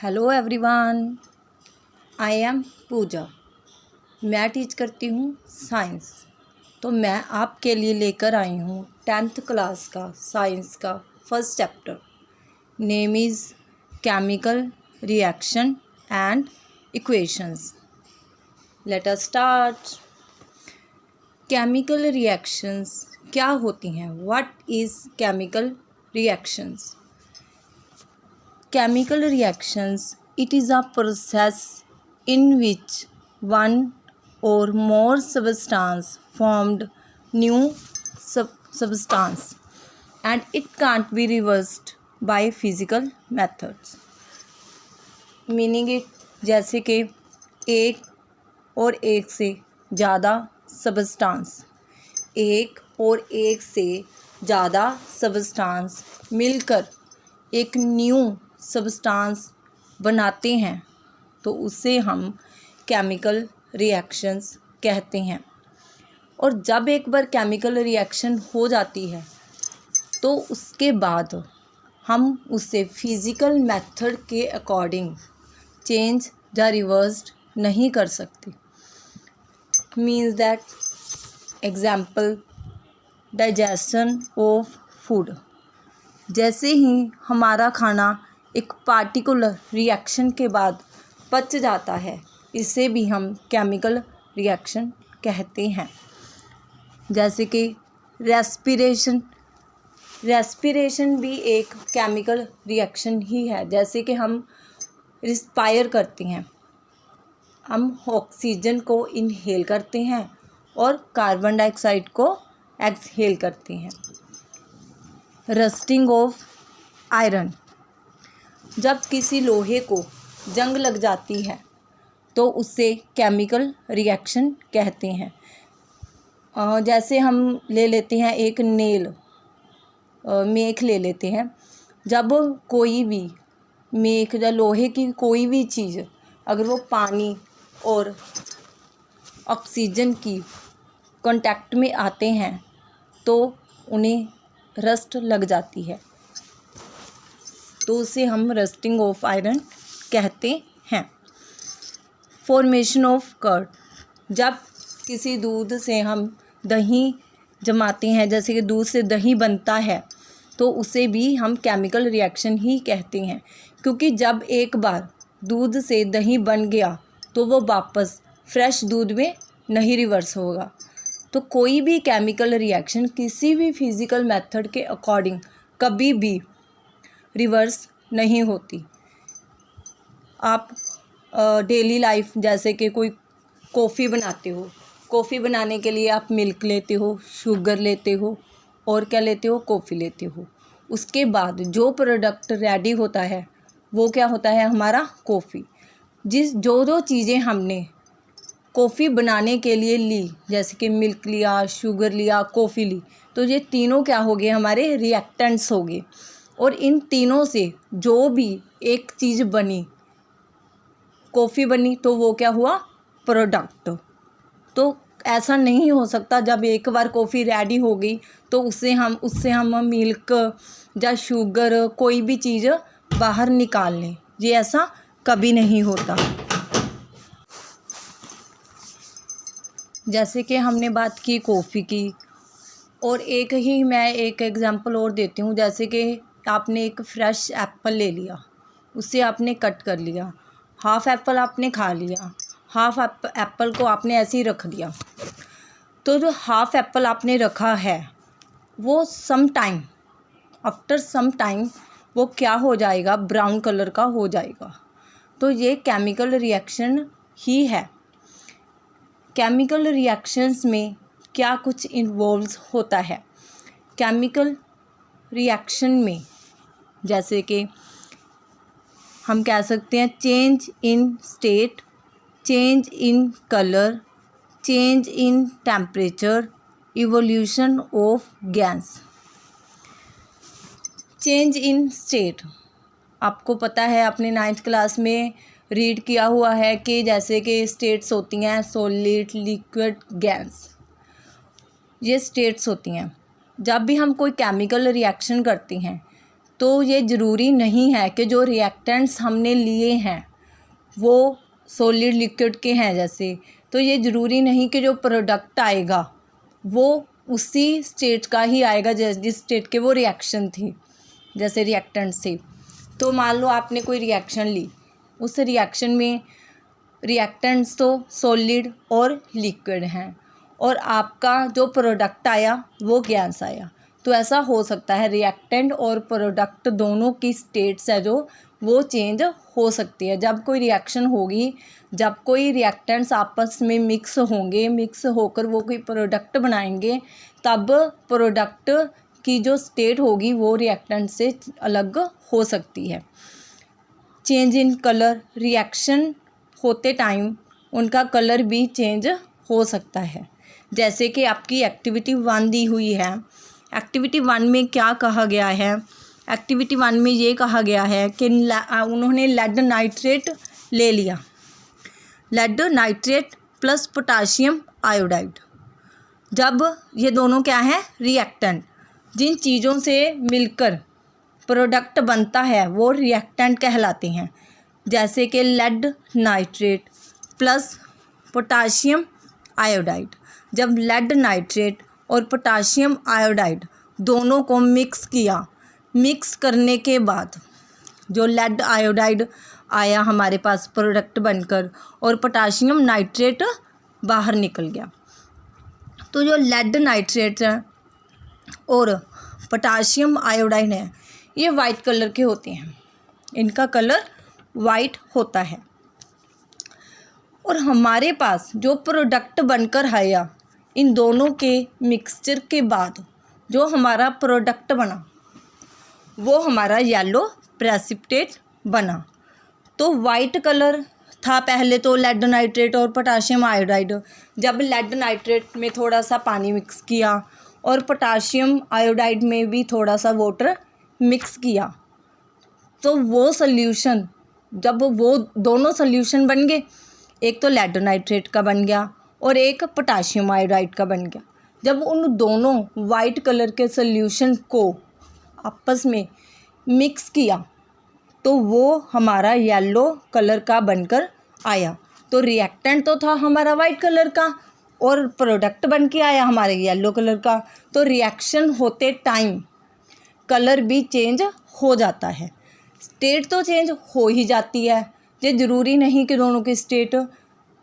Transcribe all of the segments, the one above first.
Hello everyone, I am पूजा। मैं teach करती हूँ साइंस। तो मैं आपके लिए लेकर आई हूँ 10th क्लास का साइंस का first chapter. Name is chemical reaction and equations. Let us start. Chemical reactions क्या होती हैं? What is chemical reactions? Chemical reactions, it is a process in which one or more substance formed new substance and it can't be reversed by physical methods. Meaning it जैसे कि एक और एक से ज़्यादा substance, एक और एक से ज़्यादा substance मिलकर एक न्यू सब्सटेंस बनाते हैं तो उसे हम केमिकल रिएक्शंस कहते हैं। और जब एक बार केमिकल रिएक्शन हो जाती है तो उसके बाद हम उसे फिज़िकल मेथड के अकॉर्डिंग चेंज या रिवर्स्ड नहीं कर सकते। Means that example digestion of food. जैसे ही हमारा खाना एक पार्टिकुलर रिएक्शन के बाद पच जाता है, इसे भी हम केमिकल रिएक्शन कहते हैं। जैसे कि रेस्पिरेशन भी एक केमिकल रिएक्शन ही है। जैसे कि हम रिस्पायर करते हैं, हम ऑक्सीजन को इनहेल करते हैं और कार्बन डाइऑक्साइड को एक्सहेल करते हैं। रस्टिंग ऑफ आयरन, जब किसी लोहे को जंग लग जाती है तो उसे केमिकल रिएक्शन कहते हैं। जैसे हम ले लेते हैं एक मेख ले लेते हैं। जब कोई भी मेख या लोहे की कोई भी चीज़ अगर वो पानी और ऑक्सीजन की कांटेक्ट में आते हैं तो उन्हें रस्ट लग जाती है, तो उसे हम रस्टिंग ऑफ आयरन कहते हैं। फॉर्मेशन ऑफ कर्ड, जब किसी दूध से हम दही जमाते हैं, जैसे कि दूध से दही बनता है, तो उसे भी हम केमिकल रिएक्शन ही कहते हैं। क्योंकि जब एक बार दूध से दही बन गया तो वो वापस फ्रेश दूध में नहीं रिवर्स होगा। तो कोई भी केमिकल रिएक्शन किसी भी फिज़िकल मेथड के अकॉर्डिंग कभी भी रिवर्स नहीं होती। आप डेली लाइफ जैसे कि कोई कॉफ़ी बनाते हो, कॉफ़ी बनाने के लिए आप मिल्क लेते हो, शुगर लेते हो और क्या लेते हो, कॉफ़ी लेते हो। उसके बाद जो प्रोडक्ट रेडी होता है वो क्या होता है, हमारा कॉफ़ी। जो चीज़ें हमने कॉफ़ी बनाने के लिए ली, जैसे कि मिल्क लिया, शुगर लिया, कॉफ़ी ली, तो ये तीनों क्या हो गए, हमारे रिएक्टेंट्स हो गए। और इन तीनों से जो भी एक चीज़ बनी, कॉफ़ी बनी, तो वो क्या हुआ, प्रोडक्ट। तो ऐसा नहीं हो सकता जब एक बार कॉफ़ी रेडी हो गई तो उससे हम मिल्क या शुगर कोई भी चीज़ बाहर निकाल लें। ये ऐसा कभी नहीं होता। जैसे कि हमने बात की कॉफ़ी की, और मैं एक एग्जांपल और देती हूँ। जैसे कि आपने एक फ्रेश एप्पल ले लिया, उसे आपने कट कर लिया, हाफ़ एप्पल आपने खा लिया, हाफ़ एप्पल को आपने ऐसे ही रख दिया। तो जो हाफ़ एप्पल आपने रखा है वो आफ्टर सम टाइम वो क्या हो जाएगा, ब्राउन कलर का हो जाएगा। तो ये केमिकल रिएक्शन ही है। केमिकल रिएक्शंस में क्या कुछ इन्वॉल्व होता है? केमिकल रिएक्शन में जैसे कि हम कह सकते हैं change in state, change in colour, change in temperature, evolution of gas. Change in state, आपको पता है, आपने 9th क्लास में रीड किया हुआ है कि जैसे कि स्टेट्स होती हैं सॉलिड, लिक्विड, गैस। ये स्टेट्स होती हैं। जब भी हम कोई केमिकल रिएक्शन करते हैं तो ये ज़रूरी नहीं है कि जो रिएक्टेंट्स हमने लिए हैं वो सॉलिड लिक्विड के हैं जैसे, तो ये ज़रूरी नहीं कि जो प्रोडक्ट आएगा वो उसी स्टेट का ही आएगा जिस स्टेट के वो रिएक्शन थी, जैसे रिएक्टेंट से। तो मान लो आपने कोई रिएक्शन ली, उस रिएक्शन में रिएक्टेंट्स तो सॉलिड और लिक्विड हैं और आपका जो प्रोडक्ट आया वो गैस आया। तो ऐसा हो सकता है रिएक्टेंट और प्रोडक्ट दोनों की स्टेट्स है जो वो चेंज हो सकती है। जब कोई रिएक्शन होगी, जब कोई रिएक्टेंट्स आपस में मिक्स होंगे, मिक्स होकर वो कोई प्रोडक्ट बनाएंगे, तब प्रोडक्ट की जो स्टेट होगी वो रिएक्टेंट से अलग हो सकती है। चेंज इन कलर, रिएक्शन होते टाइम उनका कलर भी चेंज हो सकता है। जैसे कि आपकी एक्टिविटी 1 दी हुई है, एक्टिविटी 1 में क्या कहा गया है? एक्टिविटी 1 में ये कहा गया है कि उन्होंने लेड नाइट्रेट ले लिया, lead nitrate plus potassium iodide. जब ये दोनों क्या है? रिएक्टेंट। जिन चीज़ों से मिलकर प्रोडक्ट बनता है वो रिएक्टेंट कहलाते हैं। जैसे कि lead nitrate plus potassium iodide. जब लेड नाइट्रेट और पोटाशियम आयोडाइड दोनों को मिक्स किया, मिक्स करने के बाद जो लेड आयोडाइड आया हमारे पास प्रोडक्ट बनकर और पोटाशियम नाइट्रेट बाहर निकल गया। तो जो लेड नाइट्रेट है और पोटाशियम आयोडाइड है ये वाइट कलर के होते हैं, इनका कलर वाइट होता है। और हमारे पास जो प्रोडक्ट बनकर आया, इन दोनों के मिक्सचर के बाद जो हमारा प्रोडक्ट बना वो हमारा येलो प्रेसिपिटेट बना। तो वाइट कलर था पहले तो लेड नाइट्रेट और पोटाशियम आयोडाइड। जब लेड नाइट्रेट में थोड़ा सा पानी मिक्स किया और पोटाशियम आयोडाइड में भी थोड़ा सा वाटर मिक्स किया, तो वो सॉल्यूशन, जब वो दोनों सॉल्यूशन बन गए, एक तो लेड नाइट्रेट का बन गया और एक पोटाशियम आयोडाइड का बन गया। जब उन दोनों वाइट कलर के सॉल्यूशन को आपस में मिक्स किया तो वो हमारा येलो कलर का बनकर आया। तो रिएक्टेंट तो था हमारा वाइट कलर का और प्रोडक्ट बन के आया हमारे येलो कलर का। तो रिएक्शन होते टाइम कलर भी चेंज हो जाता है, स्टेट तो चेंज हो ही जाती है। ये ज़रूरी नहीं कि दोनों की स्टेट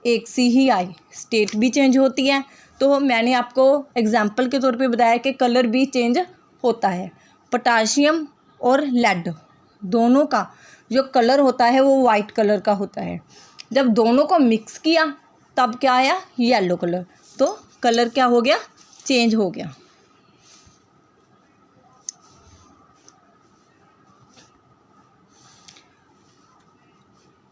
एक सी ही आए, स्टेट भी चेंज होती है। तो मैंने आपको एग्जाम्पल के तौर पे बताया कि कलर भी चेंज होता है। पोटाशियम और लेड दोनों का जो कलर होता है वो वाइट कलर का होता है। जब दोनों को मिक्स किया तब क्या आया? Yellow colour. तो कलर क्या हो गया? चेंज हो गया।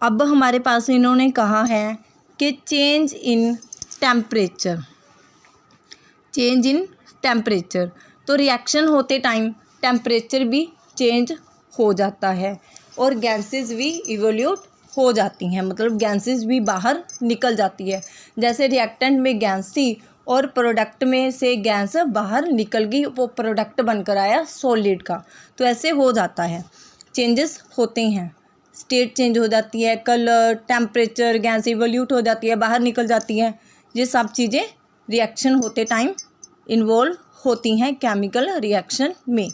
अब हमारे पास इन्होंने कहा है कि change in temperature, change in temperature. तो रिएक्शन होते टाइम टेम्परेचर भी चेंज हो जाता है और गैसेस भी इवोल्यूट हो जाती हैं, मतलब गैसेस भी बाहर निकल जाती है। जैसे रिएक्टेंट में गैस थी और प्रोडक्ट में से गैस बाहर निकल गई, वो प्रोडक्ट बनकर आया सॉलिड का। तो ऐसे हो जाता है, चेंजेस होते हैं, स्टेट चेंज हो जाती है, कलर, टेम्परेचर, गैस इवोल्यूट हो जाती है, बाहर निकल जाती है। ये सब चीज़ें रिएक्शन होते टाइम इन्वॉल्व होती हैं केमिकल रिएक्शन में।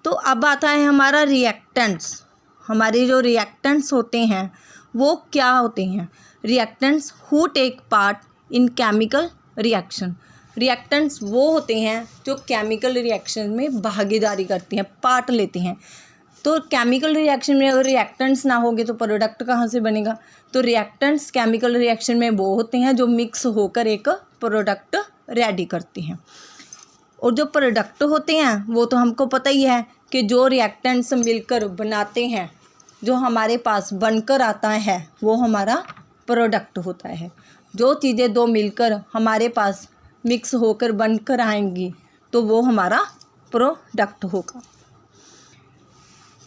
तो अब आता है हमारा रिएक्टेंट्स। हमारे जो रिएक्टेंट्स होते हैं वो क्या होते हैं? Reactants who take part in chemical reaction. Reactants वो होते हैं जो केमिकल रिएक्शन में भागीदारी करते हैं, पार्ट लेते हैं। तो केमिकल रिएक्शन में अगर रिएक्टेंट्स ना होंगे तो प्रोडक्ट कहाँ से बनेगा? तो रिएक्टेंट्स केमिकल रिएक्शन में वो होते हैं जो मिक्स होकर एक प्रोडक्ट रेडी करते हैं। और जो प्रोडक्ट होते हैं वो तो हमको पता ही है कि जो रिएक्टेंट्स मिलकर बनाते हैं, जो हमारे पास बनकर आता है वो हमारा प्रोडक्ट होता है। जो चीज़ें दो मिलकर हमारे पास मिक्स होकर बनकर आएंगी तो वो हमारा प्रोडक्ट होगा।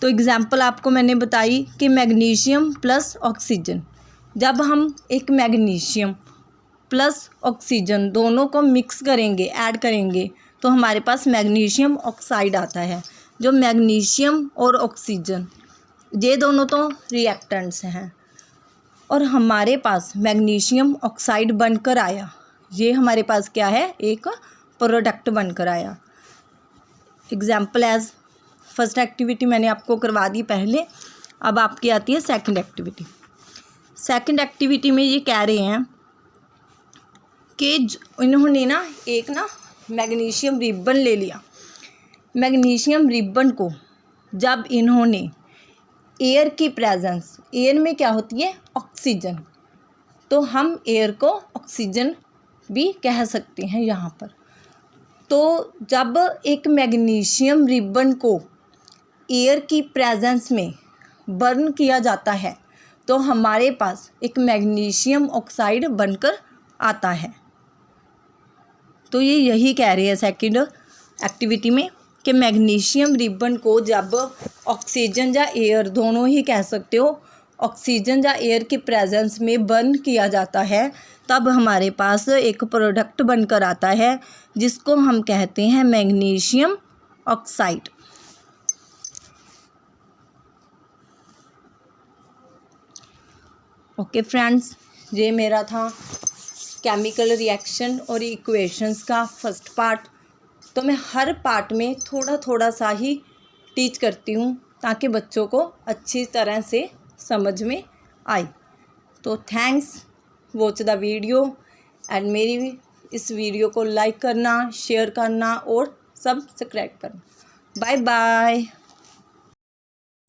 तो एग्जाम्पल आपको मैंने बताई कि मैग्नीशियम प्लस ऑक्सीजन। जब हम एक मैग्नीशियम प्लस ऑक्सीजन दोनों को मिक्स करेंगे, ऐड करेंगे, तो हमारे पास मैग्नीशियम ऑक्साइड आता है। जो मैग्नीशियम और ऑक्सीजन, ये दोनों तो रिएक्टेंट्स हैं, और हमारे पास मैग्नीशियम ऑक्साइड बनकर आया, ये हमारे पास क्या है, एक प्रोडक्ट बनकर आया। एग्जाम्पल एज फर्स्ट एक्टिविटी मैंने आपको करवा दी पहले, अब आपकी आती है सेकंड एक्टिविटी। सेकंड एक्टिविटी में ये कह रहे हैं कि इन्होंने ना एक ना मैग्नीशियम रिबन ले लिया। मैग्नीशियम रिबन को जब इन्होंने एयर की प्रेजेंस, एयर में क्या होती है, ऑक्सीजन, तो हम एयर को ऑक्सीजन भी कह सकते हैं यहाँ पर। तो जब एक मैग्नीशियम रिबन को एयर की प्रेजेंस में बर्न किया जाता है तो हमारे पास एक मैग्नीशियम ऑक्साइड बनकर आता है। तो ये यही कह रहे हैं सेकंड एक्टिविटी में कि मैग्नीशियम रिबन को जब ऑक्सीजन या एयर, दोनों ही कह सकते हो, ऑक्सीजन या एयर की प्रेजेंस में बर्न किया जाता है तब हमारे पास एक प्रोडक्ट बनकर आता है जिसको हम कहते हैं मैग्नीशियम ऑक्साइड। ओके फ्रेंड्स, ये मेरा था केमिकल रिएक्शन और इक्वेशंस का फर्स्ट पार्ट। तो मैं हर पार्ट में थोड़ा थोड़ा सा ही टीच करती हूँ ताकि बच्चों को अच्छी तरह से समझ में आए। तो thanks watch the video and मेरी इस वीडियो को लाइक करना, शेयर करना और सब्सक्राइब करना। Bye bye.